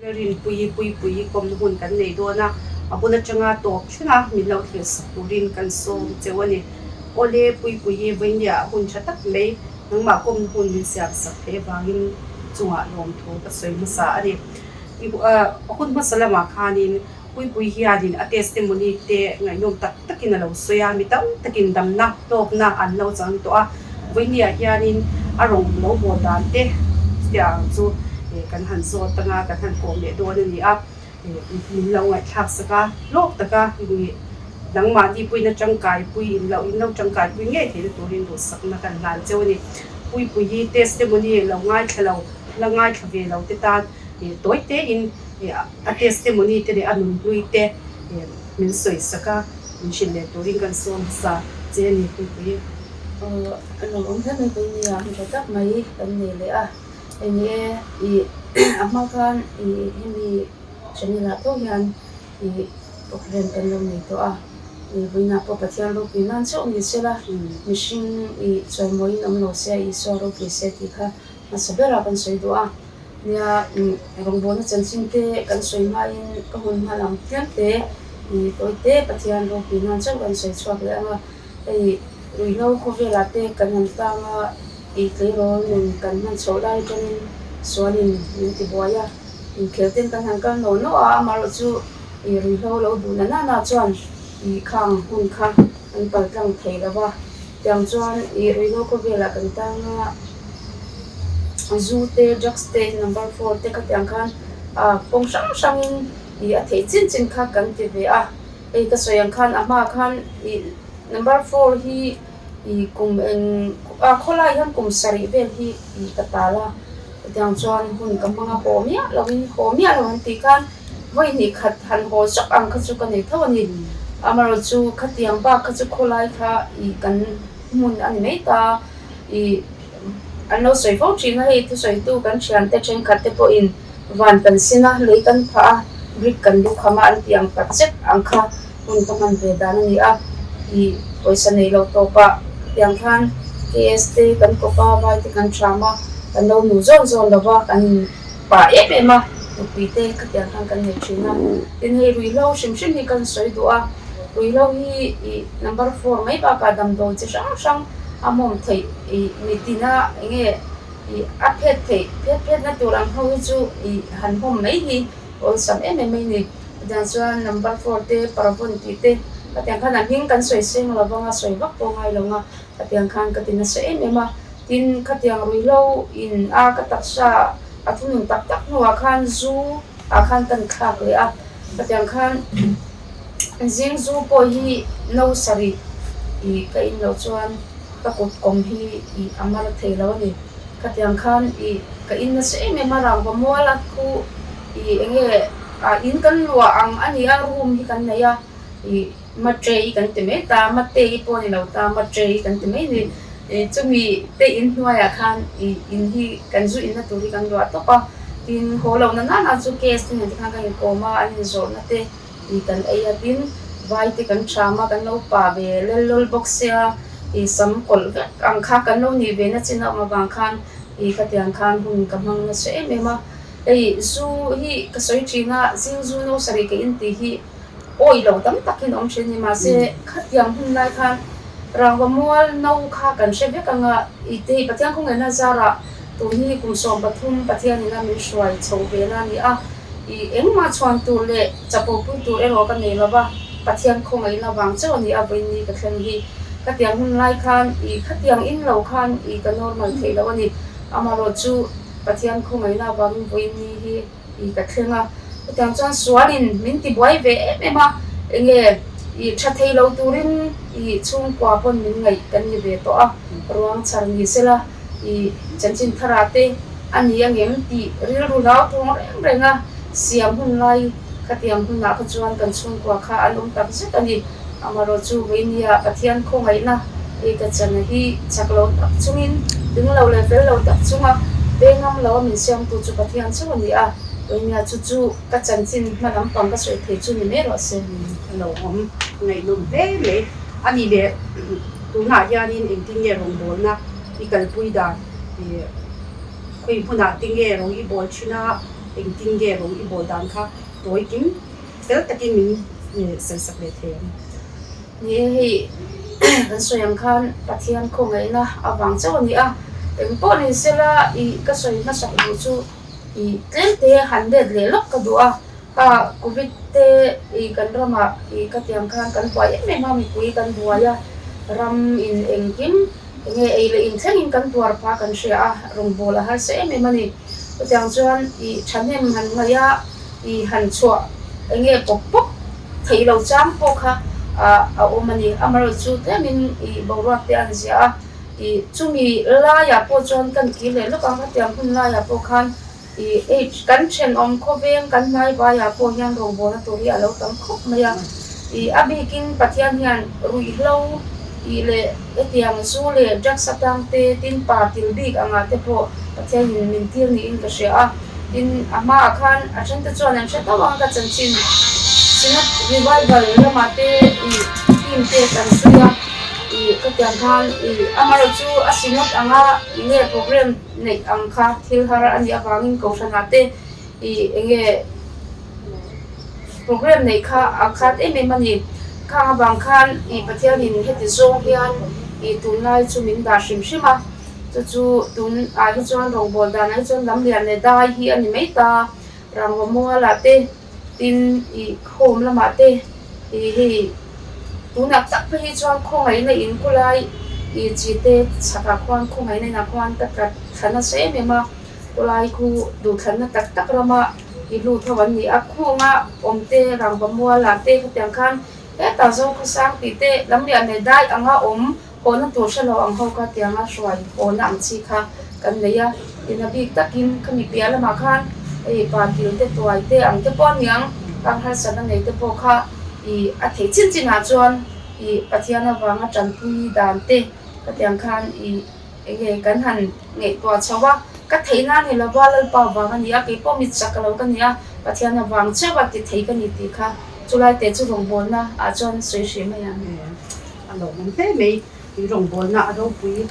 rin pui kom hun kan nei do na abuna changa top chuna milau thil sapurin kan som chewani ole pui venya hun chatak mei nangma kom hun min siak sak the bangin chunga lom tho ka soi masa ari hun masalama khanin pui hianin a testimony te ngai nom tak takin lo soya mi tam takin dam na top na an lo chang to a venya hianin arong lo bodan te tiang chu kan han zo tanga kan han kom le do ni a min lo ngai thak saka lok taka ni dang ma di pui na changkai pui in lo changkai pui nge the to rin do sak na kan lan chewani pui testimony lo ngai thalo la ngai thave lo te ta toy te in a testimony te anun lui te min soi saka min shin le to rin kan som sa che ni pui ano ông thân này bây giờ mình phải tắt máy tầm nàyเลยanh nghe amma kan hindi siya nila to yan pokren kan lang nito bây na po patiyan lo pinan so ni sila mission so mo in lo siya so ro preset ka masabera kan so do niya rong bona chansing te kan so mai ka hun halam tian te toy te patiyan lo pinan so kan so swak la rui lâu có về là tê cần hành ta mà cái rồi mình cần hành số lại cho nên số nên mình thì bỏ ya mình kéo tên cần hành cần nó mà rồi chú rui lâu lâu đủ na chọn khang hun khang anh bảo rằng thấy là ba tiếng chọn rui lâu có về là cần ta mà du tê just tê number 4 tê các tiếng khang bông sang thấy chín khác cần thì về cái số yang khang ama khang number 4 hi kum khola yan kum sari vel hi katala tiang chuan hun kamanga homia lo ti kan voi ni khat han ho chak ang kha chu kan nei thawani amaro chu khatiang ba kha chu kholai kha kan mun ani nei ta anno soi fo chi na hi tu soi tu kan chian te chen khat te po in van kan sina lei kan pha brick kan du khama an tiang tak chek ang kha hun kaman ve dan ni oisa nei lo to pa yang khan KST kan ko pa vai ti kan drama kan lo nu zon lawa kan pa ma pi te ka yang khan kan nei china tin hei rui lo shim hi kan soi do rui lo hi number 4 mai ba ka dam do che sang amom thei ni tina nge aphet thei phet na turam ho chu han hom mai hi ol sam mai ni dan chuan number 4 te parapon ti te katiang khan an hing kan soi seng lawanga soi vak po ngai longa katiang khan katina se ema tin katiang rui lo in ka taksa athun tak nuwa khan zu khan kan khak le katiang khan jing zu po hi no sari ka in lo chuan ka ko kom hi amara thelo ni katiang khan ka in na se ema rang ba mola ku enge in kan luwa ang ani room hi kan naya matray kan teme ta matay po ni lo ta matray kan teme ni chumi te in nuaya khan in hi kan zu in na turi kan lo to pa tin holo na chu case ni kan kan ko ma an zo na te kan aya tin vai te kan chama kan lo pa be lol box ya sam kol ang kha kan lo ni ve na china ma bang khan katiang khan hun kamang na se ma zu hi ka soi china jing zu no sari ke in ti hi oi lo tam takin om chen ni ma se khatyang hun lai khan rangwa mual no kha kan she be kanga ite patyang khong na zara to ni kum som pathum pathian ni na mi shwai chho be na ni engma chuan tu le chapo pu tu ero kan nei lawa pathian khong ai la wang chaw ni bain ni ka thlen hi khatyang hun lai khan khatyang in lo khan ka normal thei lawa ni amaro chu pathian khong ai la wang bain ni hi ka thlenga tiang chuan sualin min ti buai ve ema enge tha thei lo turin chung kwa pon min ngai kan ni ve to ruang char ni sela chanchin tharate ani angem ti ril ru lau thong renga siam hun lai khatiang hun na chuan kan chung kwa kha alum tak se tani amaro chu venia pathian khongai na ka chan hi chaklo tak chungin ding lo le fel lo tak chunga bengam lo min siam tu chu pathian chu ni Venia chu ka chanchin manam pang ka soi thei chu ni me ro se lo om ngai lum te le ani le tu na yanin engineer rong bol na ikal pui da khoi phuna tinge rong I bol china eng ting ge ro I bol dan kha roi kim tel takin min sel sak le the ni hi kan soyang khan pathian ko ngai na awang chaw ni a eng po ni sela I ka soi na sak du chu I tlem te 100 le lok ka du a ka covid te I kan rama I ka tiang khan kan poi me ma mi pui kan buaya ram in eng kim nge ei le in thang in kan tuar pa kan sia a rong bola har se me mani ka tiang chuan I thanem han ngaya I han chua nge pok pok thei lo cham po kha a omani amaro chu te min I borak te an sia I chumi la ya po chon kan ki le lo ka tiang hun la ya po khan I kan chen om kho veng kan nai ba ya po hian rong bola tori alo tam khop maya I abi king pathian hian rui lo I le etiang su le jak satang te tin pa til big anga te po pathian hin min tir ni in ka sia in ama khan a chen te chon an cheta wang ka chan chin sinat revival la mate I team te kan suya I ka tiang khan I amaro chu asinat anga nge program nei ang kha thil har ani awangin ko thana te I nge program nei kha akhat em mani kha bang khan I pathian in heti zong hian I tunai chu min da shim shima chu tun a hi chuan rong bol dan ai chuan lam lian le dai hi ani mai ta rangwa mo la te tin I khom lama te hi tunak tak pa hi chuan khongai na in kulai I chi te chaka khwan khongai na khwan tak thana se me ma kulai khu du thana tak tak rama I lu thawan ni a khunga omte rangwa mo la te khatiang khan ta zo khu sang ti te lam lian le dai anga ona to shalo ang ho ka tianga shwai ona ang chi kha kan leya ina big takin khami piala ma khan ei pa til te toai te ang te pon yang ang har sana nei te po kha I a the chin chin ha chuan I pathiana wanga tan pui dan te ka tiang khan I enge kan han nge to chawa ka theina ni la walal pa wanga ni a ke po mi chakalo ka ni a pathiana wang chawa ti thei ka ni ti kha chulai te chu rong bol na a chuan soi she ma yang alo man te mei I rong bol na ro pui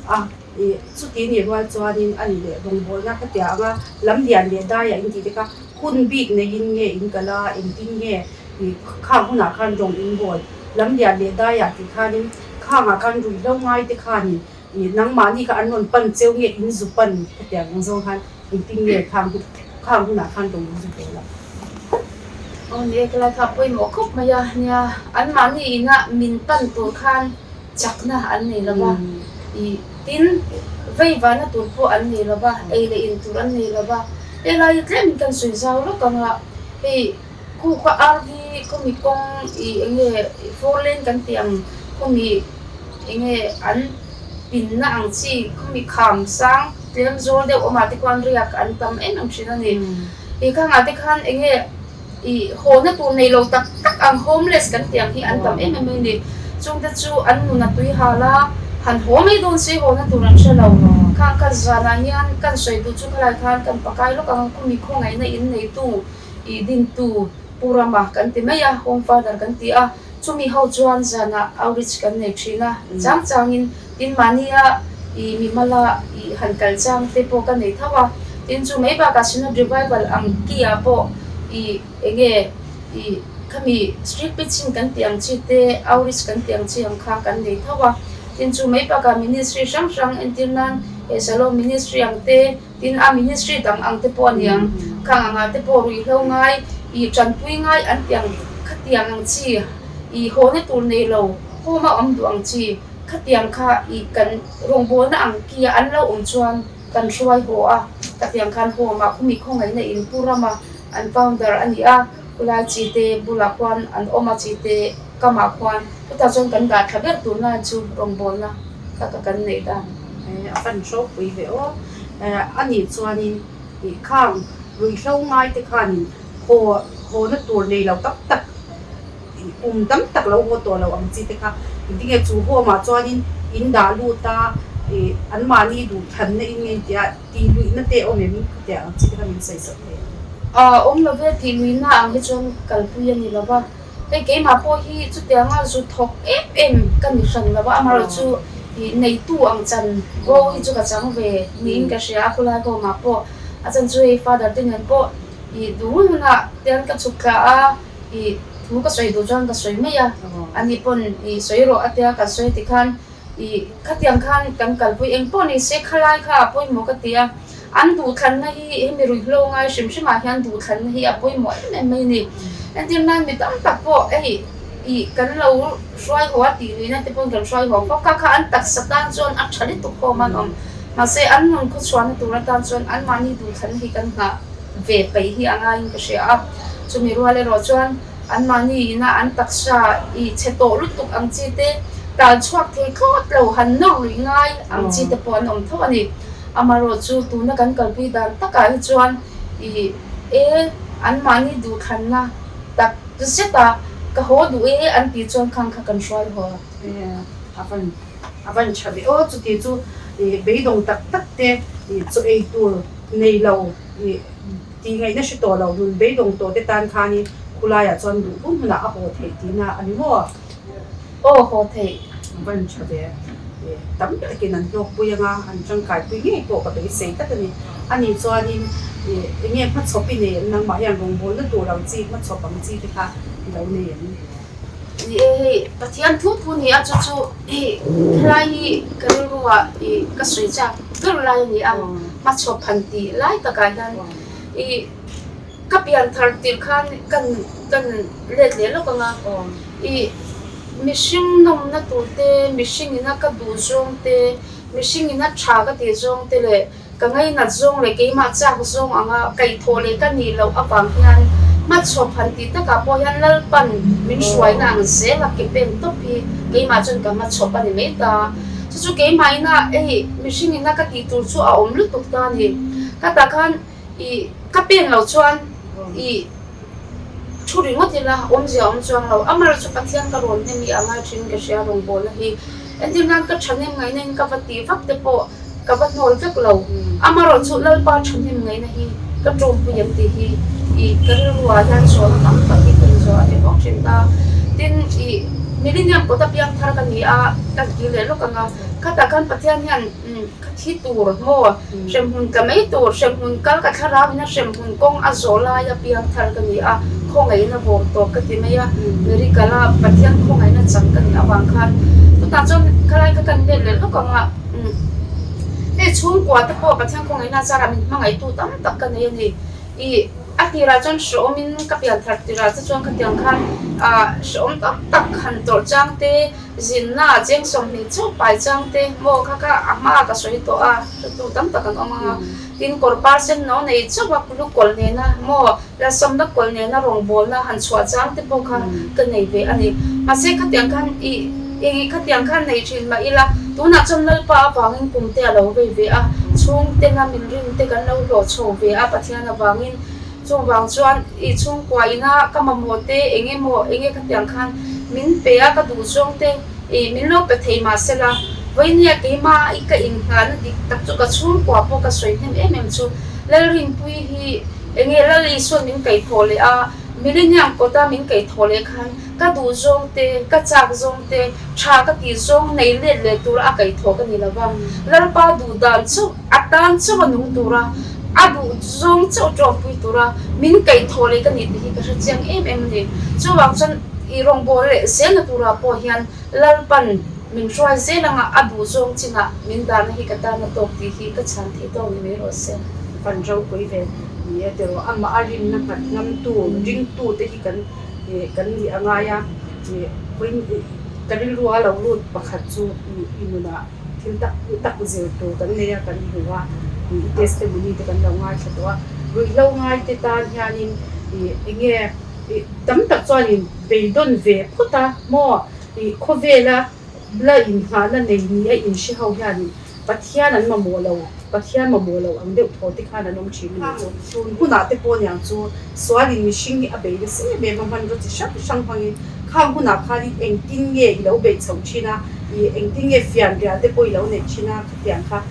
I chu ti ni roi chuanin ani le rong bol na ka tia anga lam lian le da ya in ti te ka hun bik ne in nge in kala in tin nge I kha huna khan rong in bol lam lian le da ya ti khanin kha nga kan rui lo ngai te khanin I nang ma ni ka anon pan cheu nge in zu pan ka tia ng zo khan in tin nge kha huna khan rong in zu bol oni kala tha poi mo khop maya nia an ma ni ina min pan tu khan chakna an nei lawa I tin vei vana tur po an nei lawa ei le in tur an nei lawa e lai tlem kan sui zau lo kanga ei ku ka ardi ko mi kong I enge folen kan tiang ko mi enge an pin na ang chi ko mi kham sang tlem zol de oma ti kwan riak an tam en ang china ni e ka nga te khan enge I ho na tu nei lo tak tak ang homeless kan tiang hi an tam em ni chung ta chu an nu na tui hala han ho mai don se ho na tu ran se lo kha ka zana hian kan soi tu chu khalai khan kan pakai lo kang ku mi khongai na in nei tu I din tu purama kan ti maya home father kan ti a chumi ho chuan zana outreach kan nei thina chang changin tin mania I mi mala I han kal chang te po kan nei thawa tin chu mai ba ka sina revival ang kia po I enge I kami street pitching kan tiang chi te outreach kan tiang chi ang kha kan nei thawa tin chu mai pa ka ministry sang sang entirnan e salo ministry ang te tin a ministry dang ang te po niang khang anga te po ri lo ngai I chan pui ngai an tiang khatiang ang chi I ho ne tur nei lo ho ma am du ang chi khatiang kha I kan rong bo na ang kia an lo chuan kan ruai ho a khatiang khan ho ma khumi khongai na in purama an founder ani a kula chi te bulakwan an oma chi te kama kwan ta chon kan da thaber tu na chu rong bol na ka kan nei da a fan sho pui ve o ani chuanin I khang rui hlo ngai te khanin ho na tur nei lo tak tak tam tak lo ho to lo ang chi te kha dinge chu ho ma chuanin in da lu ta an ma ni du than na in nge tia ti lui na te o me mi te ang chi te kha min sai sa lo ve ti lui na ang hi chon kalpuya ni lawa te ke ma po hi chu te anga zu thok em kan ni san lawa amaro chu I nei tu ang chan go hi chu ka chang ve ning ka sia khula ko ma po อาจารย์ช่วย father ที่นั่นก็อีดูนะเดี๋ยวก็ชุกละอีทุกก็สวยดูจังก็สวยไม่อะอันนี้ปนอีสวยรออาเดียก็สวยที่คันอีขัดยังคันกันกันปุยเองปนอีเสกขลายค่ะปุยหมกเตียอันดูทันนะฮีไม่รู้โลงไงชิมมาเห็นดูทันนะฮีปุยหมดไม่นี่อันที่นั่นมีตั้งตักปออีกันเราช่วยหัวตีเลยนะที่ปนกันช่วยหัวเพราะข้าอันตักสตางค์จนอัดฉลิตุกพอมันมาเสอันนั้นก็ชวนตัวนั้นตอนชวนอันมานี่ดูทันฮีกันนะเวไปฮีอะไรก็เสียจะมีรู้อะไรรอชวนอันมานี่นะอันตักษาอีเชโตรุตุกอังจีเตการชวกเทคอดเราหันนอกหรือไงอังจีเตปอนเท่านี้อามารอจูตัวนักการพิดานตักการชวนอีอันมานี่ดูทันนะตักจะเสตากะโหดูอันตีชวนคังกันช่วยหัวอาวันชาบิโอจุดที่จูเบยดงตักเตจูตัวในเราที่ไงนั่นสิตัวเราดูเบยดงตัวเตตันคานี่คุลายจวนดูพุ่งน่ะโหเทตีน่ะอันนี้ว่าโอ้โหเทวันชาบิตั้มตะกี้นั่นนกปุยงาอันจังไก่ปุยงี้ตัวกับไปเสกแต่นี่อันนี้จวนนี่เงี้ยพัดชอบปีนี่นางมาอย่างลงบนแล้วตัวเราจีมันชอบบังจีที่ค่ะเราเนี่ยปะเทียนทุกคนนี่อาจจะใครก็รู้ว่าก็สวยจังก็รู้อะไรนี่มาชอบพันตีไล่ตะการนั้นก็เปลี่ยนทาร์ติคันกันเล่นแล้วก็งามิชิงนมนัดตัวเตมิชิงนักก็ดูจงเตมิชิงนักชาก็ตีจงเตเลยก็ไงนัดจงเลยกี่มาจากจงไก่โทเลยกันนี่เราอับางยันมาชอบพันตีตะกับพอยันเล่ปันมินสวยนางเสียละกี่เป็นตุ๊พีกี่มาจนกับมาชอบปันนี่ไม่ตาจู่ๆกี่มาอินะมิชิงนักก็ตีตัวจู่เอาลุตุกตานี่ก็ตากันก็เป็นเราชวนชุดนี้ว่าที่ละจวงเราอามาเราจะปฏิญาณกันวันนี้มีอามาชินก็เสียลงบนละอันที่นั่นก็ฉันยังไงเนี่ยกับปฏิฟักเตปอกับปนอนฟักเราอามาเราชุดเล่าป้าฉันยังไงนะก็จมไปยังที่ก็เรื่องว่ายันสอนตั้งปฏิบัติสอนที่บอกฉันตาดินมีเรื่องก็ตับยังทาร์กันนี่กันกิเลสลูกกันก็แต่การปฏิญาณยันที่ตัวมั่วเชมหุ่นก็ไม่ตัวเชมหุ่นก็กระราบนะเชมหุ่นกงอาโซลายาเปียงทาร์กันนี่คงไงนะโบตัวก็ที่ไม่ยาเมื่อริกาลาปฏิญาณคงไงนะจังกันนี่บางครั้งตัวตาจนใครก็กันเด่นเลยลูกกันช่วงกว่าที่พอปฏิญาณคงไงนะจารามินมังไงตัวตั้มตักกันนี่อาทิราจนชมินกับยันทัดทิราจะจวนกันยังคันชมตักขันตัวจังเตจินน่าเจงสมนิจูไปจังเตโมข้าก็อามาก็สวยตัวตัวตั้มตักกันออกมาดินกอร์ปาร์เซนน้องในจูบักลูกกอลเนนะโมแล้วสมนักกอลเนนะรองบอลนะหันชัวจังเตโมข้ากันในเวอันนี้มาเสกขัดยังคันขัดยังคันในชินมาอีละตัวนักจำนัลป้าฟังปุ่มเตะเราเวช่วงเตงามินริมเตกันเราโหลดโชว์เวปะเทียนฟังช่วงบางช่วงช่วงกว่านะก็มาโมเตเองก็เตียงคันมินเปียก็ดูช่วงเตมินโลไปเทมาเสละวันนี้กี่มาก็อิงกันดิตักจุกช่วงกว่าพวกก็สวยเห็นชูแล้วริมปุยฮีแล้วลิส่วนมินไก่โถเลยมินยังก็ตามินไก่โถเลยคันก็ดูช่วงเตก็จากช่วงเตชาก็ตีช่วงในเล่เลยตัวไก่โถกันนี่ละบ้างแล้วป้าดูดานชูอัดดานชูมันนุ่งตัวดูจงเจ้าจอมปุยตัวมินไก่โถเลยกันนี่ที่ก็จะยังนี่ช่วงวันฉันรองบอลเลยเสียนตัวพอเห็นลาปันมินช่วยเสียงดูจงจินะมินดานที่ก็ตามตัวที่ก็ฉันที่ตัวไม่รู้เสียปันเจ้าปุยเวนี่เดี๋ยวอามาอาริมนักน้ำตัวริงตัวที่กันนี่อะไรปุยกันรัวเราลุ้นประคัตจูอินุนะที่ตักเจอตัวกันเนี่ยกันหัวtestimony te kan lo ngai thwa rui lo ngai te ta hianin nge tam tak chuanin beidon ve phuta mo khovela bla in hana nei ni a in shi ho hianin pathian an mamolo ang deuh tho te khana nom thin ni chu huna te pon yang chu swalin mishing ni a beile se me man ro chi shang phangi khang huna khali engting nge lo be chau china engting nge fian ria te poi lo ne china khatiang kha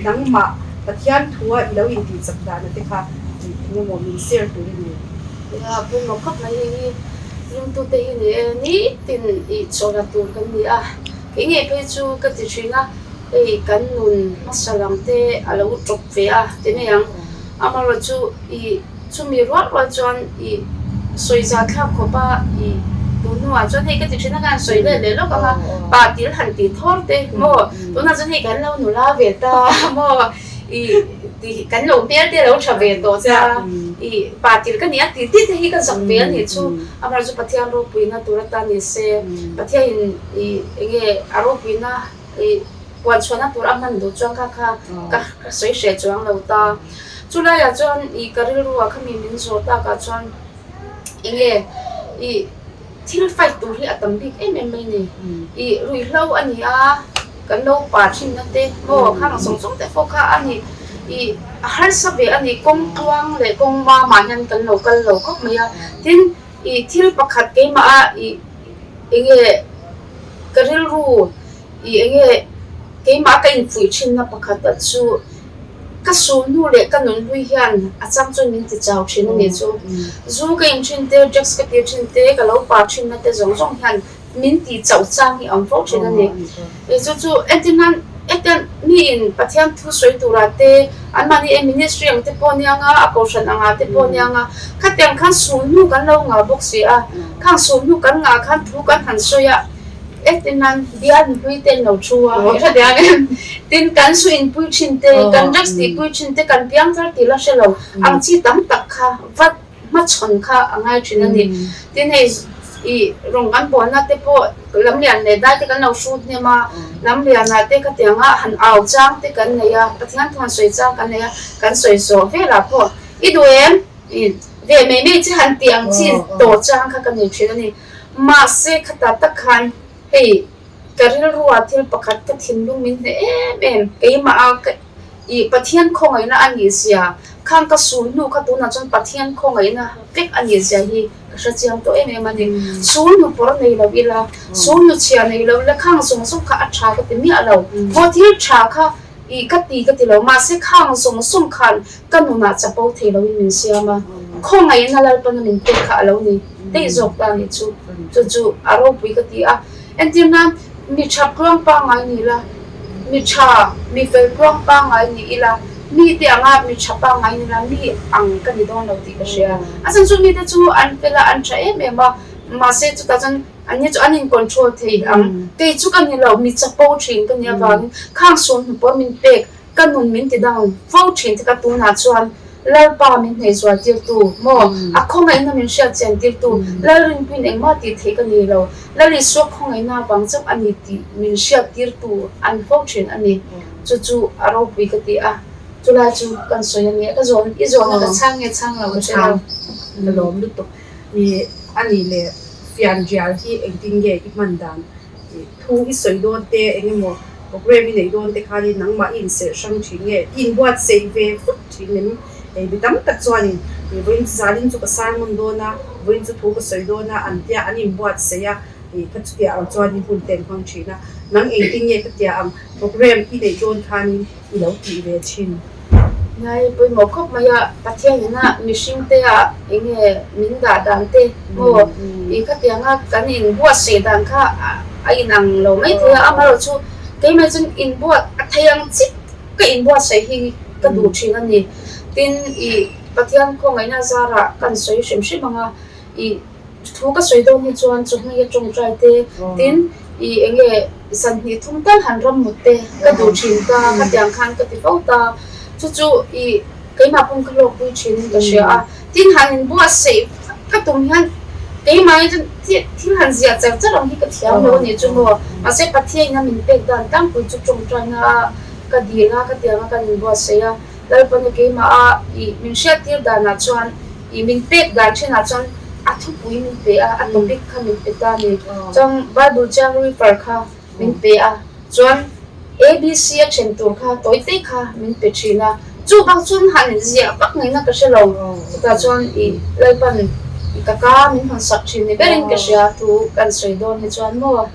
nang maปะเทียนทัวอีแล้วอินดีสัปดาห์นั่นเองค่ะนี่มันมีเสียตัวนี้เป็นมาขับมายังตัวเตยนี่ตินโซลาตัวกันนี่ยังไงไปจูก็ติดชินะกันนุนมาสลังเตะอะไรอุจจาระเตะไม่ยัง amaro chu I chumi ruat chuan I soiza thla khopa I tunua chuan hei ka ti thina kan soi le lo ka pa til han ti thor te mo tuna chuan hei kan lo nu la ve ta mo I ti kan lo per te lo tha ve to cha I pa til ka nia ti ti hi ka zak ve ni chu amaro chu pathian ro puina turata ni se pathian I enge aro puina I quan chuan tur aman do chuan ka soi she chuang lo ta chula ya chuan I karil ruwa khami min zo ta ka chuan enge I thil fight tur hi atam bik em mai ni I rui hlo ani a kan lo pa thin na te mo khang song song te fo kha ani I har sa ve ani kong tuang le kong ma nyan kan lo khop mai a tin I thil pakhat ke ma a I enge karil ru I enge ke ma ka in fui thin na pakhat ta chu ka su nu le ka nun hui hian a chang chun min ti chau thin ani chu zu ka in thin te jacks ka ti thin te ka lo pa thin na te zong zong hian min ti chau chang hi ang fo thin ani e chu etinan etan mi in pathian thu soi tura te an mani e ministry ang te ponianga a koshan anga te ponianga khatyang khan su nu kan lo nga bok si a khang su nu kan nga khan thu kan han soya etinan bian hui ten lo chua ra dia tin kan su in pui chin te kan jacks ti pui chin te kan piang thar ti la shelo ang chi tam tak kha vat ma chon kha angai thin ani tin hei I rong kan bon na te po lam lian le dai te kan lo shoot ne ma lam lian na te ka tianga han au chang te kan ne ya pathian thon soi chang kan ne ya kan soi so ve la po I duem I ve me chi han tiang chi to chang kha kan ni thin ani ma se khata ta khan hei karil ruwa thil pakhat ka thin lung min ne em ke ma a I pathian khong ai na ani sia khang ka su nu kha tu na chon pathian khong ai na vek ani sia hi sa chiang to em ani su nu por nei lo ila su nu chia nei lo la khang song song kha acha ka ti mi alo mo thil tha kha I ka ti lo ma se khang song song khan ka nu na cha po thei lo min sia ma khong ai na lal pan min te kha lo ni te zok ta ni chu aro pui ka ti a entina mi cha klong pa ngai ni la mi fel klong pa ngai ni ila mi te anga mi chapa ngai ni la mi ang ka ni don lo ti ka sia asan chu mi te chu an pela an cha ma se chu ta chan an ni chu an in control thei ang te chu kan ni lo mi cha po thin kan ya wang khang sun po min pek kan nun min ti dang fo thin te ka tu na chuan lal pa min nei zwa tir tu mo a khong ai na min sha chen tir tu lal rin pin eng ma ti the ka ni lo lal I so khong ai na bang chap ani ti min sha tir tu an fo thin ani chu aro pui ka ti a chula chu kan so yang ka zon I zon ka chang lo ka chang lom lu to mi ani le fian jial hi engting ge I man dan thu I soi don te engemo program I nei don te khali nang ma in se sang thing ge in buat sei ve phut thing nim e bitam tak chuan I voin zalin chu ka san mun do na voin chu thu ka soi do na an tia an in buat se ya e ka chu tia ang chuan I hun ten khang thina nang engting ge ka tia ang program I nei don khan I lo ti ve chin ngai pui mo khop maya pathian na mishing te a enge min da dan te mo I ka tianga kan in buat se dan kha a in ang lo mai the amaro chu ke mai chun in buat a thayang chik ka in buat se hi ka du thin ani tin I pathian ko ngai na zara kan soi shim shim anga I thu ka soi do ni chuan chu ngai chong trai te tin I enge san ni thum tal han ram mut te ka du thin ka ka tiang khan ka ti fo ta chu I ke ma pung ka lo pui thin ka sia a tin han buat se ka tum han ke mai chu tin han zia chang chang hi ka thiam lo ni chu mo ma se pathian na min pek dan tam pui chu chong trai na ka di na ka tiang ka ni buat se ya lal pan ke ma a I min sha tir da na chuan I min pek da chena chuan a thu pui min pe a topic kha min pe ta ni chang bible chang refer kha min pe a chuan ABC a chen tur kha toi te kha min pe china chu bang chun han zia bak ngai na ka shelo ta chuan I lal pan I ka min han sak chin ni berin ka sia tu kan soi don ni chuan mo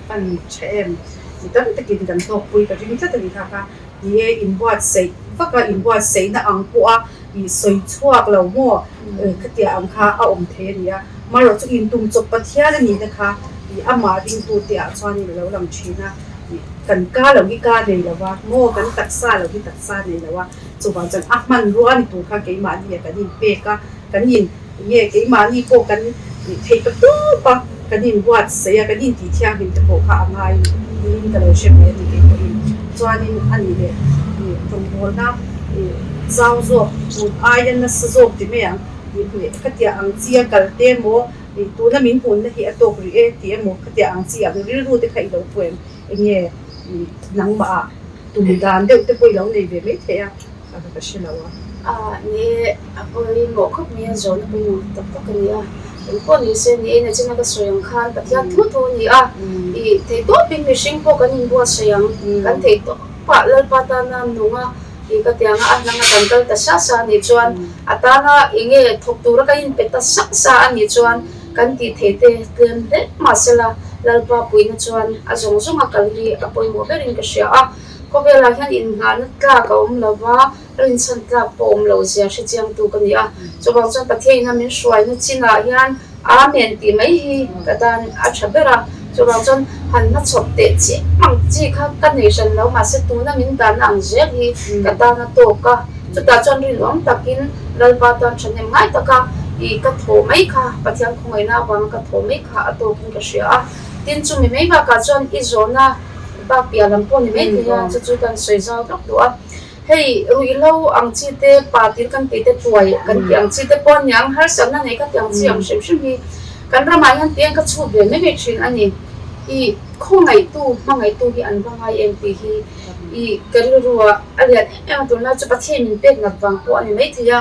pan chem mitam takin kan to pui ka jing tla tani kha ye in buat sei faka in buat sei na ang pu a I soi chuak lo mo khatia ang kha a om the ria maro chu in tum chop pathia ni na kha I ama ding tu tia chuan ni lo lam thina kan ka lo gi ka nei lawa mo kan taksa lo gi taksa nei lawa chu ba chan a man ruan tu kha ke ma ni kan in pe ka kan in ye ke ma ni po kan thei ka tu pa kan in wat se ya kan in ti thiang hin te po kha ngai in ka lo she me ni ke ko in chuan in ani le trong bol na zau zo un ai na sa zo ti me ang ni ka tia ang chia kal te mo tu na min hun na hi atok ri e ti mo ka tia ang chia ri ru te khai lo poem nge nang ma tu dan de te poi lo nei ve me the ya ka shi lo ni apoi mo khop mi zo na poi tak tak ni ko ni se ni na china ka soyang khan pathian thu thu ni I thei to pin mi sing po kan in bua soyang kan thei to pa lal pata na nunga I ka tianga nanga tangkal ta sa ni chuan atanga inge thok tur ka in peta sa ani chuan kan ti thei te tlem de masala lalpa puina chuan azong zong akal hi apoi mo berin ka sia ko vela hian in nga na tla ka lova rin san tla pom lo zia shi chiang tu kan ya chawang chuan pathian na min shwai na china hian men ti mai hi kadan a thabera chawang chuan han na chop te che mang chi kha kan nei san lo ma se tu na min dan ang je hi kadana to ka chuta chuan ri lom takin lalpa tan chanem ngai taka I ka tho mai kha pathian khongai na wang ka tho mai kha ato kin ka sia tin chu mi mai ba ka chuan I zona ba pia lam po ni mai ya chu kan soi zau tok do hei rui lo ang chi te pa tir kan te tuai kan tiang chi te pon yang har san na nei ka tiang chi ang shem shem hi kan ra mai han tiang ka chu be me me thin ani I khongai tu mangai tu hi an bangai em ti hi I karurua alian em tu na chu pathian min pek ngat wang po ani mai thia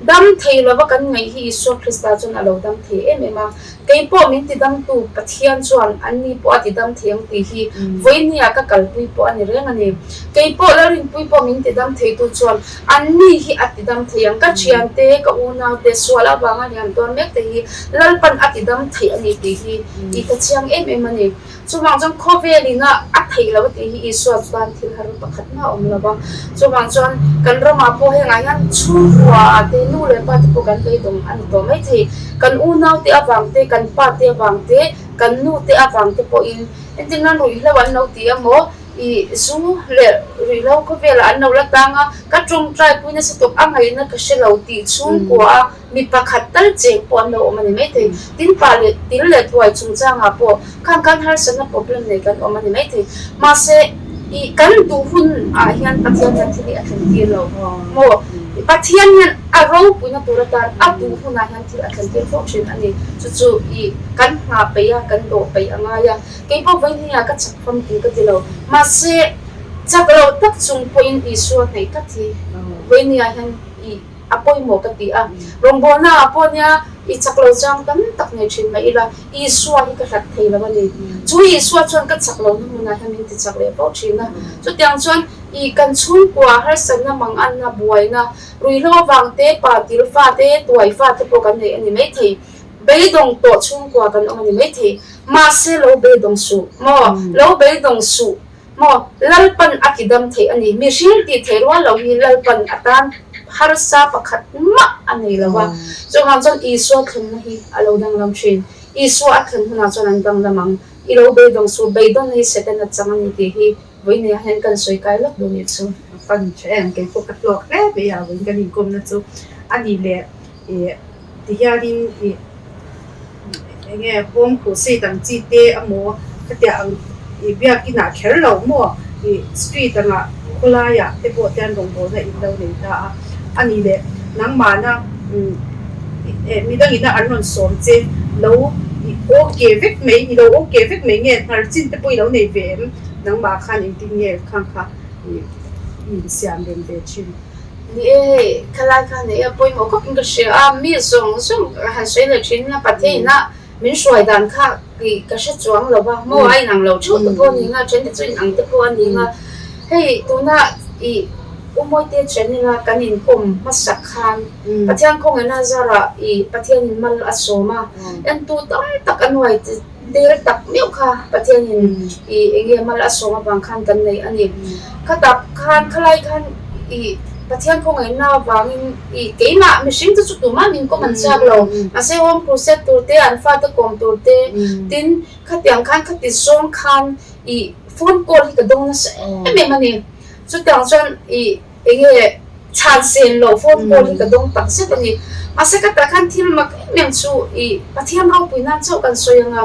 dam thei lo ba kan ngai hi so krista chun alo dam the em ema kei po min ti dam tu pathian chuan anni po ati dam theng ti hi voinia ka kalpui po ani reng ani kei po la rin pui po min ti dam thei tu chuan anni hi ati dam theng ka chian te ka una te swala banga niam ton mek te hi lalpan ati dam thei ani ti hi I ka chiang em ani chuwang chang khoveli na a thei lo ti hi iswa chuan thil har pakhat na om lova chuwang chuan kan rama po he ngai han chuwa te nu le pa te po kan pe dong an to mai thei kan u nau te awang te kan pa te awang te kan nu te awang te po in entin nan rui lawan no ti amo I su le rui lo khovela an no la tanga ka trung trai puina se tok angai na ka shelo ti chung kwa mi pakhat tal cheng pon lo omani mai thei tin pa le til le thuai chung changa po kan har sana problem nei kan omani mai thei ma se I kan du hun a hian pathian na thili a than ti lo mo pathian hian a ro puina turatan a du hun a hian thil a than ti fo chin ani chu I kan nga pe ya kan do pe anga ya ke po vai ni ka chak pham ti ka ti lo ma se chak lo tak chung point I su nei ka thi vai ni a hian I apoi mo ka ti a rongbo na aponya I chak lo chang tam tak nei thin mai ila I su hi ka rat thei la ni chu I su chuan ka chak lo nu na hamin ti chak le po thin na chu tiang chuan I kan chung kwa har san na mang an na buai na rui lo wang te pa til fa te tuai fa te po kan nei ani mai thei bei dong to chung kwa kan ani mai thei ma se lo bei dong su mo lo bei dong su mo lalpan akidam thei ani mi hring ti thei ro lo hi lalpan atan har sa pakhat ma ani lawa so han chon iswa thun na hi alo dang lam thin iswa thun huna chon an dang lamang I lo be dong su be dong hi seten at chang ani ti hi voine hen kan soi kai lok do ni chu fan chen ke ko ka tlok le be ya win kan in kom na chu ani le ti ya din nge bom ko se dang chi te amo ka tia ang bia ki na kher lo mo street anga khula ya te po tian dong bo na in lo nei ta ani le nang ma na mi dang ina anon som che lo okay vek mai I lo okay vek mai nge thar chin te poi lo nei ve nang ma khan in tin nge khang kha I siam den ve chin ni khalai khan ne apoi mo ko king she mi song han sei le chin na pathe na min shwai dan kha ki ka she chuang lo ba mo ai nang lo chu to po ni nga chen te chin ang te po ni nga hei tu na I umoi te chen ni nga kanin kom masak khan pathian khong na zara I pathian mal asoma en tu tam tak anwai te tak meu kha pathian I enge mal asoma bang khan kan nei ani khatap khan khalai khan I pathian khong na wangin I keima mishing tu tu ma min ko man chak lo ase hom process tur te an fa ta kom tur te tin khatyang khan khati song khan I phone call hi ka dong na se me mani chu tang chuan I enge chan sen lo phone call ka dong tak se ni ase ka ta khan thil mak meng chu I pathian ho puina chau kan soyanga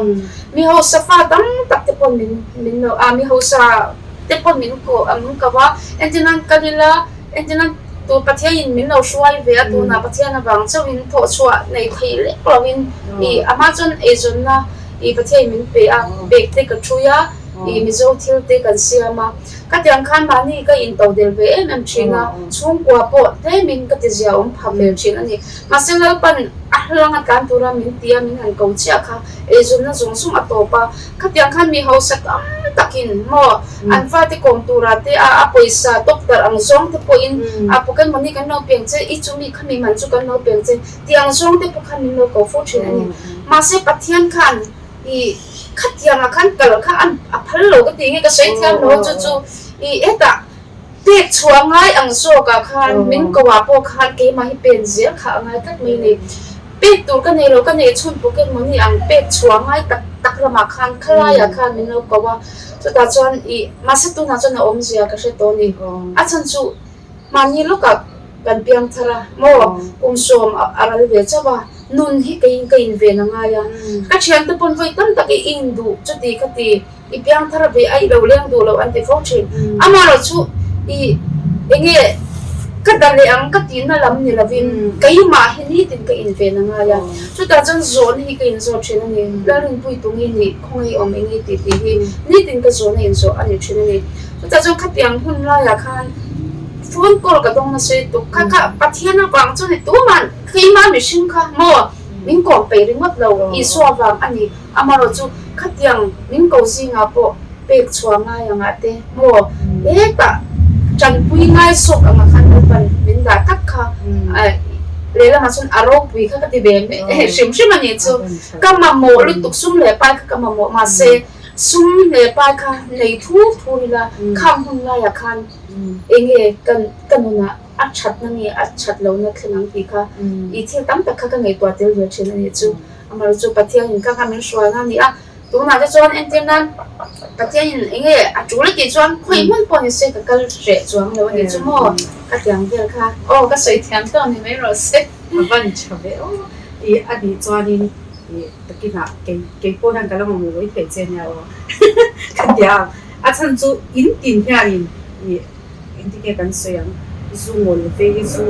mi ho safa tam tak te pon min no mi ho sa te pon min ko amun ka wa enjinan kalila enjinan tu pathian min lo suai ve tu na pathian na bang chau in tho chua nei thei le provin I amazon agent na I pathian min pe a bek te ka thuya I mizo thil te kan siama ka tiang khan ba ni ka in to del ve em china chung kwa po te min ka ti zia phamel chin ani masengal pan ahlanga kan tura min tia min han ko chia kha agent na zung sum atopa ka tiang khan mi house tam takin mo an fa te kom tura te a poisa doctor ang zong te po in a pokan mani kan no peng che I chumi khami man chu kan no peng che tiang zong te po khan min no ko fo chin ani ma se pathian khan I khát yang akan kalau kah an apal lo cái tiếng cái sấy theo nó chu I eta tiệc chuang ngay ang so ka khan min ko wa po khan ke ma hi pen zia kha ngai kat mi ni pek tur ka nei lo ka nei chun po ke moni ang pek chuang ngay tak rama khan khala ya khan min lo ko wa chu ta chuan I ma se tu na chuan om zia ka se to ni a chan chu mani lo ka kan piang thara mo som aral ve chawa nun hi kain ve na nga ya ka chiang te pon voi tam tak I indu chuti khati I piang thara ve ai lo leng du lo an te fo chin ama ro chu I enge ka dale ang ka tin na lam ni lavin kai ma hi ni tin ka in ve na nga ya chu ta chang zone hi kain zo chin ni la rin pui tu ni khoi om ngi ti hi ni tin ka zone in zo ani chin ni chu ta chang khatiang hun la ya khan phone call ka dong na se to ka pathian na bang chu ni tu man khi ma mi shin kha mo min ko pe ring mat lo I so wang ani amaro chu khatiang min ko singa po pek chuanga yang ate mo ta chan pui ngai sok anga khan pan min da tak kha lela ma sun aro pui kha ka ti be sim sim ani chu kama mo lu tuk sum le pa kama mo ma se sum le pa kha nei thu la kham hun la ya khan enge kanuna achat na ni achat lo na thlang ti kha I thil tam tak kha ka nei to tel ve chen ani chu amar chu pathian in ka min shwa na ni a tu na ja chuan entenan pathian in enge a chu le ti chuan khoi mun pon se ka kal re chuang lo ani chu mo ka tiang vel kha ka soi thiam to ni mai ro se van chave I adi chuan in takina ke po han kala mo loi pe chen ya ka dia a chan chu in tin hian in indicate kan soyang zungol ve zu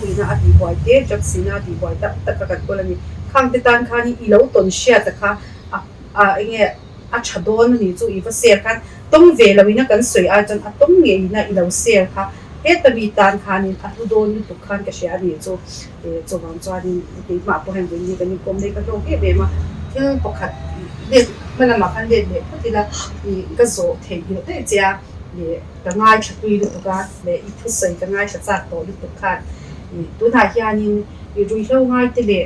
ina ati boy te jak sina ati boy tak ka kolani khang te tan khani I lo ton shia ta kha enge a chadon ni chu I va ser kan tong ve lawina kan soi a chan a tong nge ina I lo ser kha he ta bi tan khanin a tu don ni tu khan ka shia ni chu chu wang chuan ni ma po hen ni kan ni kom nei ka to ke be ma thil pakhat de mana ma khan de patila I ka zo thei ni te cha le ka ngai chatui lu to ka le I thu sei ka ngai cha cha to lu to khan tu na hianin I rui hlo ngai te le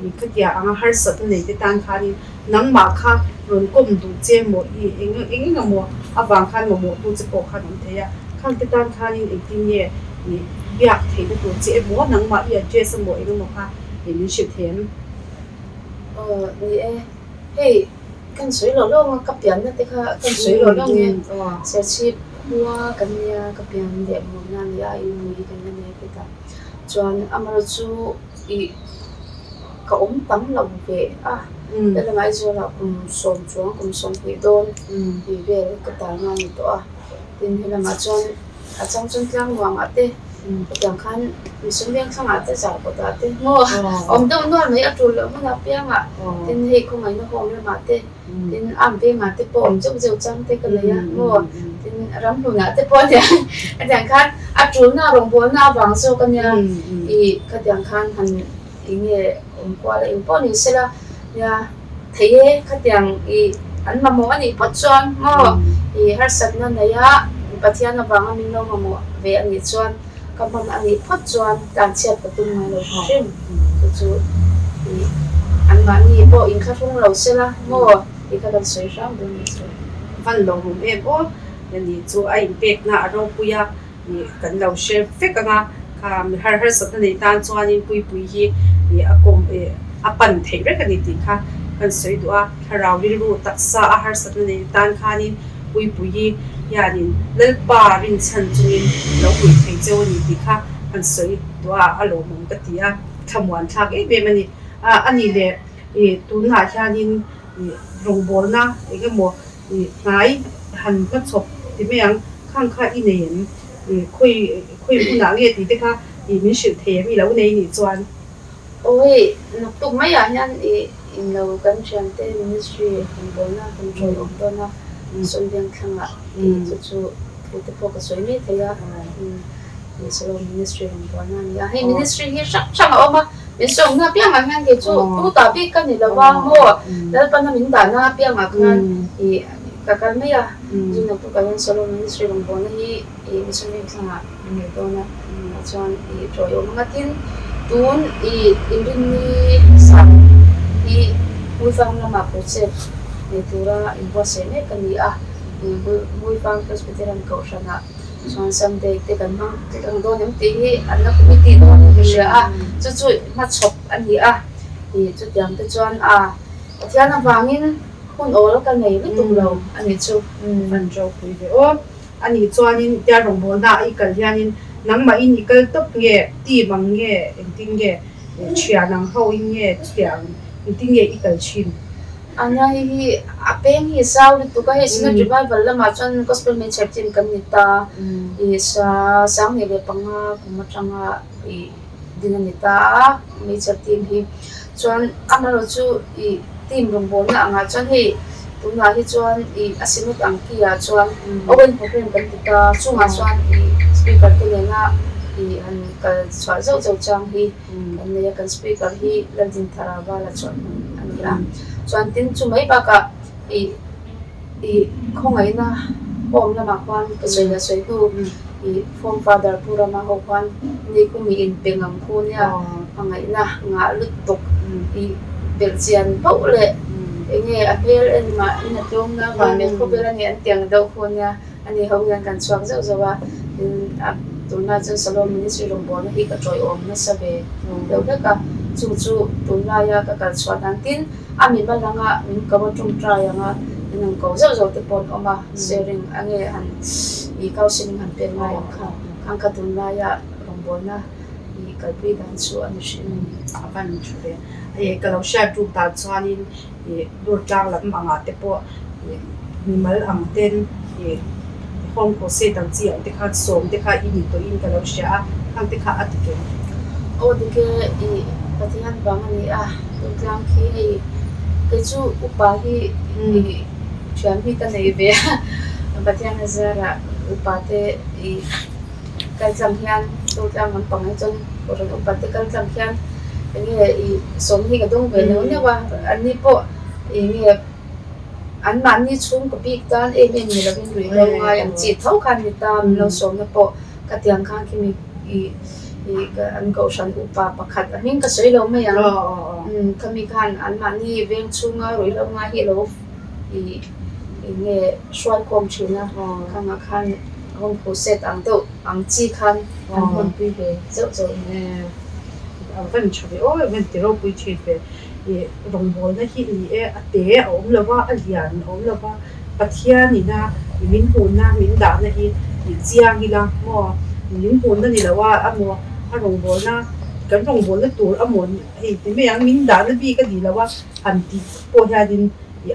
I khatia anga har sat nei te tan khanin nang ma kha ron kom du che mo I eng mo awang khan mo tu che ko khan the ya khang te tan khanin I tin ye I biak thei tu che mo nang ma I address mo eng mo kha ni shi them ni hey kan soi lo lo ka pian na te kha kan soi lo lo nge se chi wa kan ya ka pian de mo na ya I mu I kan ne ke ta chuan amar chu I ka tam lo ve la ngai zo la som pi don I ve ka ta na ni to tin hela ma chuan a chang tlang wang ate yang khan mi sum yang sang ate sa ko ta te mo do no mai a tu lo ma pia ma tin he ko ngai no hom le ma te tin am pe ma te pom chau chang te ka le ya mo tin ram lu na te po ya yang khan a tu na rong bo na wang so kan ya I ka yang khan han inge kwa la in po ni sela ya thei ka yang I an ma mo ani pat chuan mo I har sat na na ya pathian na wang min no mo ve ani chuan kaman ani phat chuan kan chat ka tum mai lo shin chu I an ma ni po in kha thung lo sela mo I ka kan soi ram do ni chu van lo hum bo ni chu ai pek na ro puya ni kan lo share fe ka nga kha mi har sat nei tan chuan in pui hi ni akom apan thei re ka ni ti kha kan soi do a harau ri ru taksa a har sat nei tan khanin pui hi yanin lel pa rin chan chuin lo pui thei cheu ni ti kha an soi tua alo mong ka tia thamwan thak e be mani ani le tuna hianin rongbol na engemaw ngai han ka chop ti meang khang kha inen khoi huna nge ti te kha min shil the mi lo nei ni chuan ôi nộp tục mấy à nhân in lâu gần chuyện thế ministry không có na control ông đó na xuân viên khang ạ chú chú phụ thuộc vào cái suy nghĩ thế à solo ministry không có na hay ministry hi sắc sắc ở mà mình sống na biết mà nhân cái chú tu tập biết cái này là vang muaแล้วปัญหาmình đã na biết mà khang cái mấy à dù nộp tục cái solo ministry không có na hi ministry khang ạ mình đó na cho rồi ông ngắt tin tuôn indin ni sam mui fang lama project tura invoice ne kani mui fang presbyterian kaushana chuan someday te kan mang te kan do nem ti anna committee do ne ria chu ma chop ani chu tiang te chuan thiana wangin hun ol kan nei ri tum lo ani chu an jo pui ve o ani chuanin tia rongbol na kal hianin nangma in ikal top nge ti mang nge engting nge chia nang ho in nge tiang engting nge ikal chin anya hi apeng hi saw tu ka hi sina revival lama chon gospel ministry team kanita sa sang ne le panga kumachanga dinanita ministry team hi chon amaro chu team rongbol na anga chon hi tuna hi chuan asimut angkia chuan open program kanita chunga chuan speaker te lenga an kal chwa zo chang hi an ne kan speaker hi lanjin tharaba la chuan ania chuan tin chu mai ba ka khongai na pom lama kwan ka soila soi tu form father pura ma ho kwan ni ku mi in pengam khu nia angai na nga lut tok belchian pau le enge apel en ma ina tong na ba me ko bela ni an tiang do khu nia ani ho yan kan chuak zo zawa tuna chu solo ministry rongbol na hi ka troi om na sabe do ka chu tuna ya ka kal chwa dan tin ami balanga min ka tum try anga nang ko zo te pon oma sharing ange han counseling han pen mai khang ka tuna ya rongbol na ka pri dan chu an shin avan chube ka lo sha tu ta chuanin dur tlang lam anga te po mimal ang ten hong ko se tang chi te kha som te kha ini to in ka lo sha ang te kha atike o de ke pathian bangani tu tlang khi ke chu upa hi thian hi ka nei ve pathian zara upa te kal cham hian tu tlang man pangai chon ko ron upa te kal cham hian nge som hi ka dong ve no ne wa ani po nge an man ni chung ko big tan em ni la bin ri lo nga yang chi thau khan ni ta lo som na po ka tiang khan ki mi ka an ko shan upa pakhat aning ka sei lo me yang kami khan an man ni veng chunga roi lo nga hi lo nge swai kom china kanga khan hong ko set ang do ang chi khan an hon pi ve zo ne van chove o van ti ro pui chi ve rongbol na hi ni ate om lawa alian om lawa pathian ni na min hu na min da na hi chiang hi la mo min hu na ni lawa amo rongbol na kan rongbol na tur amon hi ti me yang min da na bi ka di lawa an ti po ya din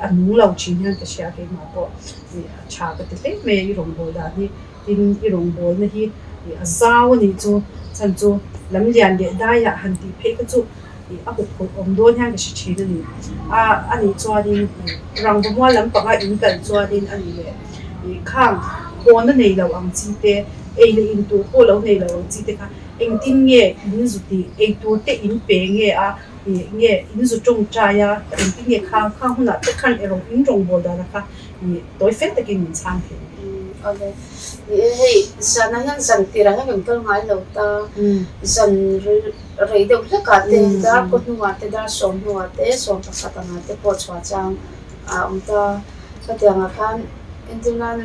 anung lau chin han ka sha ke ma po cha ka te me rongbol da ni tin rongbol na hi azaw ni chu chan chu lam lian de da ya han ti phe ka chu a huk om don hang ka shi chi ni ani chuanin rang bo mo lam pa ga in kan chuanin ani le khang ko na nei lo ang chi te ei le in tu ko lo nei lo chi te kha eng tin nge in zu ti ei tu te in pe nge nge in zu tong cha ya eng tin nge khang huna te khan erong in rong bo da na kha toi fet te kin chang the okay hey sana yan san tira ha ngam kal ngai lo ta san rei do la ka te dar ko nu wa te dar som nu wa te som pa sa ta na te po chwa chang ta ka te nga khan internan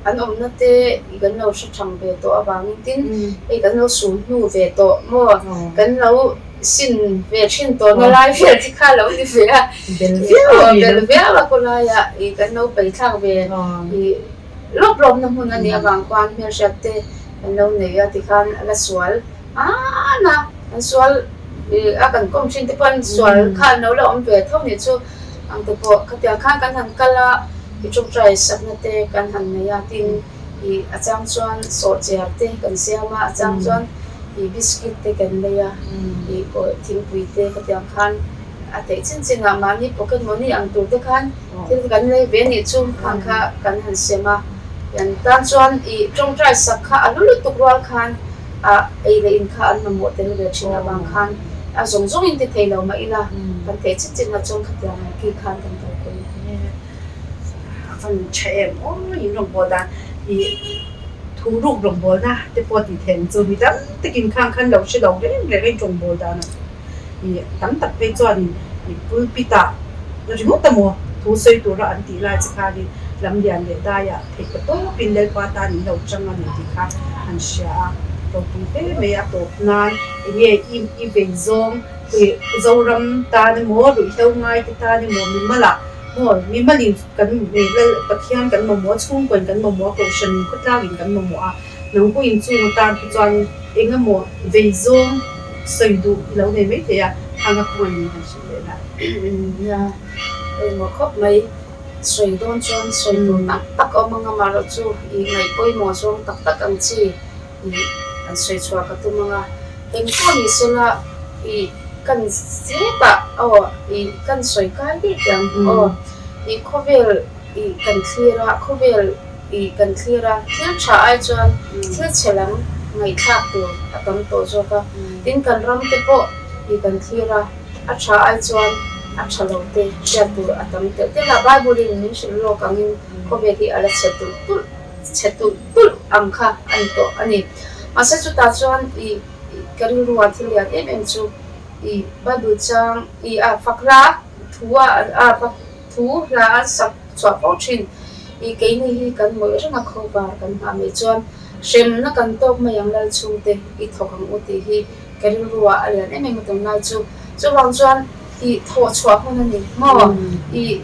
an om na te gan lo sha chang ve to awang tin gan lo su nu ve to mo gan lo sin ve chin to na lai ve ti kha lo di ve bel ve la ko la ya gan lo pai thang ve lop lop na hun ani awang kwan me sha te kan lo nei a ti khan ala swal na an swal a kan kom chin te pan swal khan no la om ve thau ni chu ang te po khatia khan kan han kala I chung trai sak na te kan han nei a tin I achang chuan so cher te kan siama achang chuan I biscuit te kan leia I ko thing pui te khatia khan a te chin chin a mani pocket money ang tur te khan tin kan lei ve ni chung khang kha kan han siama yan tan chuan I chung trai sak kha alulu tukwal khan a ei le in kha an mo te le chin a bang khan a zong zong in te thei lo ma ila kan te chin chin a chung khatia ki khan kan to ko phần trẻ em những đồng bò đàn thì thu rục đồng bò na để bò thì thèn rồi bị đắm tất kim khang khăn đầu sẽ đầu đấy là cái đồng bò đàn thì tắm tập về cho thì vui bị tạ nó chỉ mất tầm mùa thu xây tuổi ra anh tỷ lại chỉ khai đi làm điện để đai à thì cái tốt pin lên qua ta những đầu trăng anh thì khác anh sẽ đầu tư thế mấy áp tốt nan nghe im về zong thì dâu râm ta đi mua rồi theo ngay thì ta đi mua mình mà là rồi mình mà liền cần về lên bậc hiên cần mua chung quần cần mua cầu sinh cốt la liền cần mua nông cụ in chung ta thì chọn anh em mua về zong xây đủ lâu này mấy thế à hàng ngọc quần hàng gì đấy là ya mo khop mai soi don chon soi đủ tak tak o mga maro chu I ngai poi mo song tak tak ang chi I an soi chua ka tu mga eng ko ni sela I kan seta I kan soi kai di yang I khovel I kan cleara khovel I kan cleara thil tha ai chuan thil chelang ngai thak tu atam to zo ka tin kan ram te po I kan cleara a tha ai chuan a thalo te tia tu atam te la bible in min shil lo kangin khovel hi ala chetu tul am kha an to ani asa chu ta chuan I kan ruwa thil ya em chu I bible chang I a fakra thua a fak thu la sak chwa po thin I ke ni hi kan moi ranga khoba kan ha me chuan shem na kan tok ma yang lal chung te I thokang uti hi kan ruwa alian em em tong nai chu wang chuan I tho chwa hon ani mo I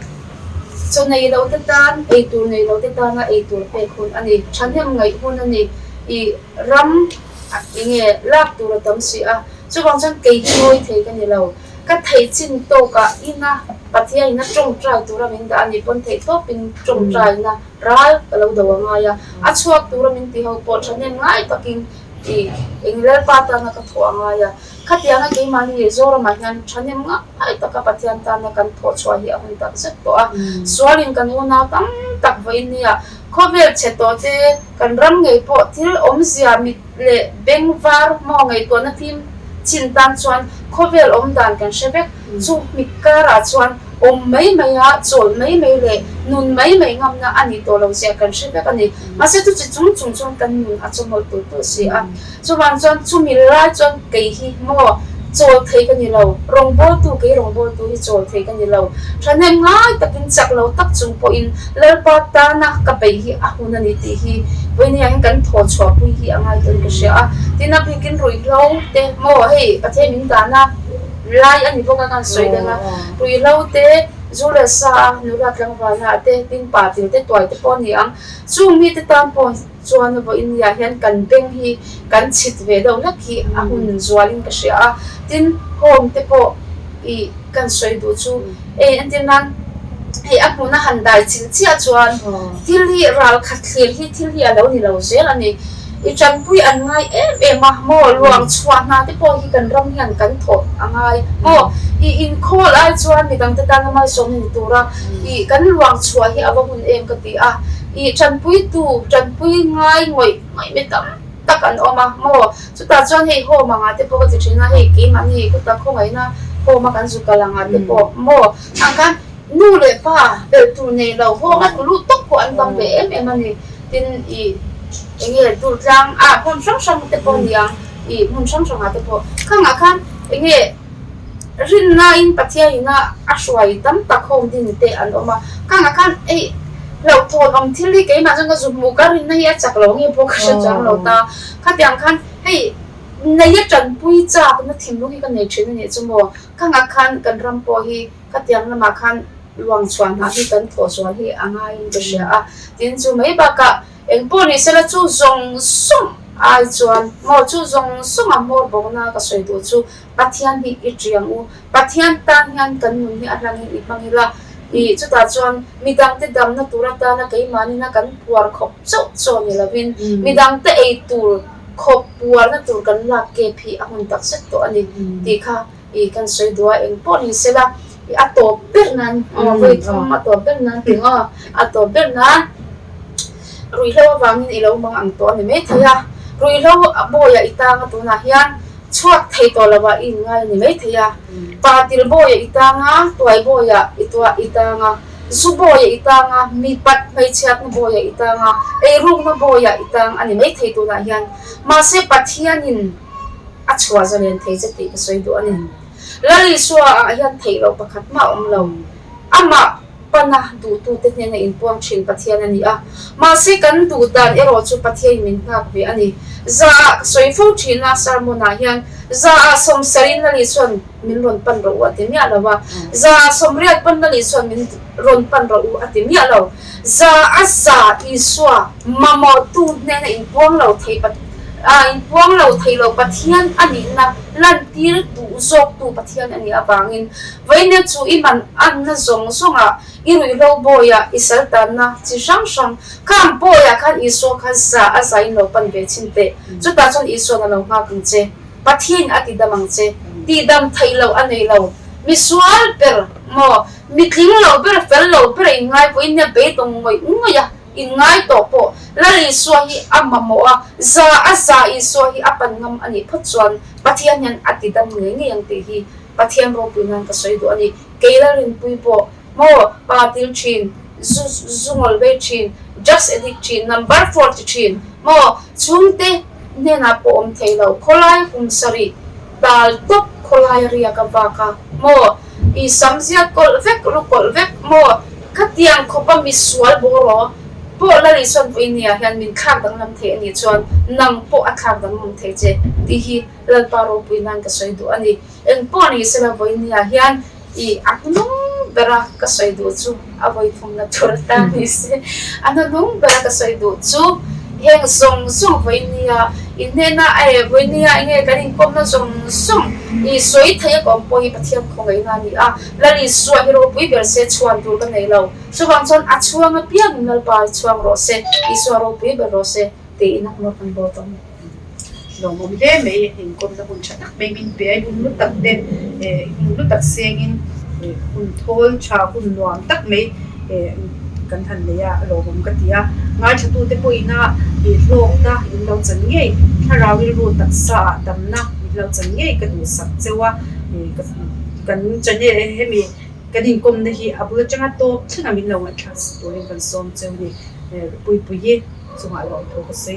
so nei lo te tan ei tur nei lo te tan a ei tur pe khun ani thanem ngai hun ani I ram inge lak tur tam si a so wang chuan ke noi the kan ni lo ka thei chin to ka ina pathia ina trong trai tura min da ani pon thei to pin trong trai na ral kalo do nga ya a chuak tura min ti ho po thanen ngai takin I engler pata na ka tho nga ya khatia na ke mani zora ma ngan thanem nga ai ta ka pathian ta na kan tho chwa hi a hun tak zet to a swalin kan una tam tak vai ni a khovel cheto te kan ram ngei po thil om sia mi le bengvar mo ngei to na tim chin tan chuan khovel om dan kan shebek chu mikara chuan om mai a chol mai le nun mai ngam na ani to lo sia kan shebek ani ma se tu chi chung kan nun a chomol tu si a chu wan chuan chu mi la chuan kei hi mo chol thei kan ni lo rong bol tu hi chol thei kan ni lo thanem ngai takin chak lo tak chung po in lerpa ta na ka pe hi a hun ani ti hi voini ang kan tho chwa pui hi angai ton ka sia tina bikin roi lo te mo hei pathe min da na lai ani boka kan soi da na roi lo te zula sa nura tlang wa na te tin pa tin te toy te pon yang chu mi te tan pon chuan vo in ya hian kan beng hi kan chit ve do la ki a hun zwalin ka sia tin hom te po I kan soi du chu antin nan hei a hmuna han dai chin chia chuan thil hi ral khat thlir hi thil hi alo ni lo zel ani I chan pui an ngai em a mo luang chuan na te po hi kan ram hian kan tho angai mo I in khol ai chuan mi dang te tan mai som ni tura I kan luang chua hi awa hun em ka ti a I chan pui ngai ngoi me tam tak an oma mo chu ta chuan hei ho ma nga te po ka chi thina hei ki man hi ku ta kho ngai na ho ma kan zu kalanga te po mo ang kan nu le pa bel tu nei lo ho ngat lu tok ko an bang be em ani tin I enge tu tlang a hon sang te po yang I mun sang te po khang a khan enge rin na in pathia ina ashwai tam tak hom din te an oma khang a khan ei lo thon om thili ke ma jang ka zu mu ka rin na ya chak lo nge po ka chang lo ta khatyang khan hei nei ya chan pui cha na thim lu hi ka nei thin ni chumo khang a khan kan ram po hi khatyang na ma khan luang chuan ha hi kan tho so hi angai in ka sia a tin chu mai ba ka eng po ni sela chu zong sum ai chuan mo chu zong sunga mor bawna ka soi du chu pathian hi I triang u pathian tan hian kan mun hi atlangi I mangila I chuta chuan midang te dam na turata na kei mani na kan puar khop chau chaw ni lovin midang te ei tur khop puar na tur kan la ke phi ahun tak set to ani ti kha I kan soi dua eng pon hi sela I ato bernan voi thom ato bernan tinga ato bernan rui lo wangin ilo mang ang to ni me thaya rui lo boya itanga to na hian chuak thei to lawa in ngai ni me thaya patil boya itanga toy boya itwa itanga zu boya itanga mi pat mai chat na boya itanga e rung na boya itang ani me thei to na hian ma se pathianin achwa zalen thei jati ka soi do ani lali suwa hian thei lo pakhat ma lo ama pana du tu te ne in puang chin pathian ani a ma se kan du dan ero chu pathian min thak ve ani za soi fu china sarmona hian za som sarin na li son min ron pan ro ati mi alawa za som riat pan na li son min ron pan ro ati mi alo za asa iswa mamo tu ne in puang lo thei pat in puang lo thei lo pathian ani na lan tir tu zok tu pathian ani awangin vaina chu iman an na zong songa irui lo boya isal tan na chi sang sang kam boya khan iso khan sa azain lo pan ve chinte chuta chon iso na lo nga kung che pathian ati damang che ti dam thei lo anei lo misual per mo mitling lo per fel lo per ingai po inya be tong ngoi ngoya ingai to po lali swahi amamo a za aza iswahi apan ngam ani photsuan pathian yan ati dam nge nge yang te hi pathian ro punan ka soi do ani keila rin pui po mo patil chin zungol ve chin just edit chin number 40 chin mo chungte ne na po om thailo kholai kumsari dal top kholai ria ka baka mo I samzia kol vek mo khatiang khopa miswal boro po lali son po inia hian min khak dang lam the ani chuan nang po akhak dang lam the che ti hi lal paro puinan ka soi do ani eng po ni sela bo inia hian I aknung bera ka soi do chu avoi thum na turta ni se ananung bera ka soi do chu heng song song bo inia inena ai bo inia nge kanin kom na song song I soi thaya kom po hi pathian khongai na ni a lali suwa hero pui ber se chuan tur ka nei lo chuwang chon a chuang a pian nal pa chuang ro se I suwa ro pui ber ro se te inak mo kan bo tom lo mom de me in kom na hun chatak me min pe hun lu tak de hun lu tak sengin hun thol cha hun nuam tak me kan than le ya lo mom ka tia nga chatu te poina lok ta in lo chan nge tharawi ru tak sa dam na lo chan nge ka du sak chewa kan chane hemi kadin kom na hi abu changa to thina min lo nga thas to kan som chewi pui pui ye chunga lo to ko se